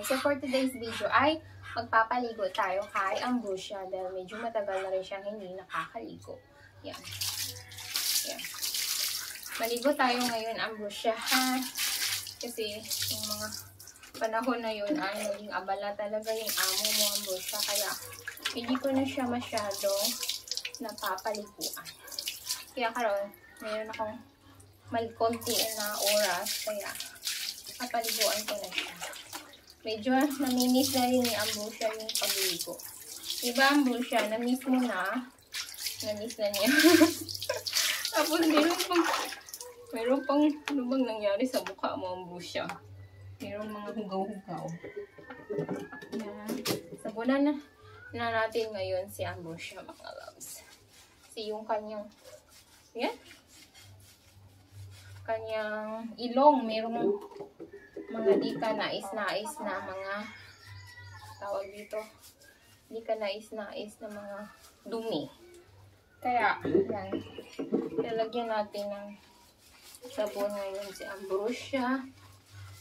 loves. So for today's video ay magpapaligo tayo kay Ambrosia dahil medyo matagal na rin siyang hindi nakakaligo. Yan. Yan. Maligo tayo ngayon, Ambrosia, ha? Kasi yung mga panahon na yun ay naging abala talaga yung amo mo, Ambrosia. Kaya hindi ko na siya masyadong napapaliguan. Kaya karon mayroon akong konti na oras, kaya papaliguan ko na siya. Medyo naminis na rin ni Ambrosia yung pagligo. Diba, Ambrosia? Namiss mo na. Namiss na niya. Tapos meron pang ano bang nangyari sa mukha mo, Ambrosia? Meron mga hugaw-hugaw. Sabunan na natin ngayon si Ambrosia, mga loves. Kasi yung kanyang, yan, kanyang ilong, merong mga di ka nais-nais na mga tawag dito, di ka nais-nais na mga dumi. Kaya, yan, lalagyan natin ng sabon ngayon si Ambrosia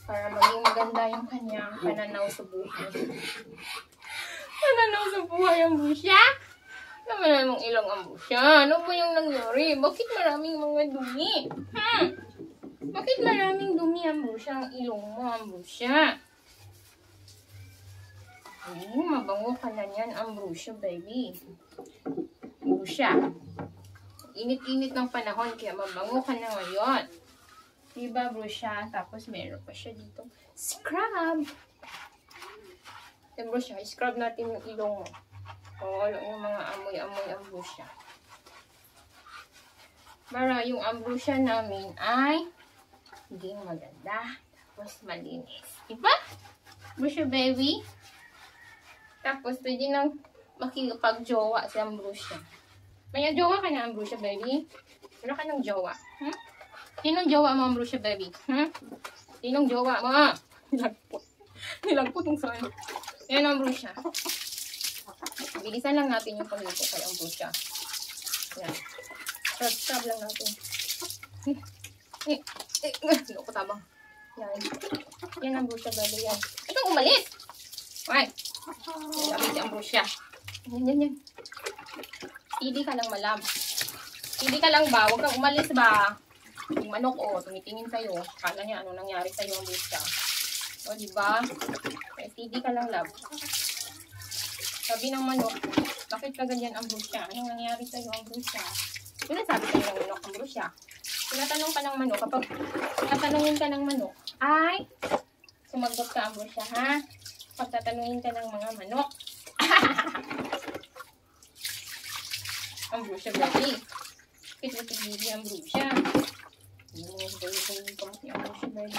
para maging maganda yung kanyang pananaw sa buhay. Pananaw sa buhay, Ambrosia? Naman namang ilong, Ambrosia. Ano ba yung nangyari? Bakit maraming mga dumi? Bakit maraming dumi, Ambrosia, ang ilong mo, Ambrosia? Ay, mabango ka na yan, Ambrosia, baby. Ambrosia, init-init ng panahon, kaya mabango ka na ngayon. Diba, Ambrosia? Tapos meron pa siya dito. Scrub! Ambrosia, scrub natin yung ilong mo. O, yung mga amoy-amoy, Ambrosia. Para yung Ambrosia namin ay hindi maganda. Tapos malinis. Diba? Ambrosia, baby. Tapos pwede nang makikipag-jowa si Ambrosia. May jowa ka na, Ambrosia, baby? Wala ka ng jowa. Sinong jowa mo, Ambrosia, baby? Sinong jowa mo? Nilagpot. Nilagpot yung saan. Yan, Ambrosia. Bilisan lang natin yung pagligo kay Ambrosia. Yan. Scrub lang natin. Loko tabang. Yan. Yan, Ambrosia, baby. Yan. Ikaw umalis! Ay! Sabi si Ambrosia. Yan. Steady ka lang, malab. Steady ka lang ba? Huwag kang umalis ba? Yung manok, tumitingin sa'yo. Kala niya, ano nangyari sa'yo, Ambrosia. O, diba? Steady ka lang, love. Sabi ng manok, bakit ka ganyan, Ambrosia? Anong nangyari sa'yo, Ambrosia? Yun ang sabi sa'yo ng manok, Ambrosia. Tinatanong ka ng manok, kapag tatanungin ka ng manok, ay, sumagot ka, Ambrosia, ha? Pag tatanungin ka ng mga manok. Ambrosia, baby. Kit mo tigili, Ambrosia. Hindi mo yung kamot ni Ambrosia, baby.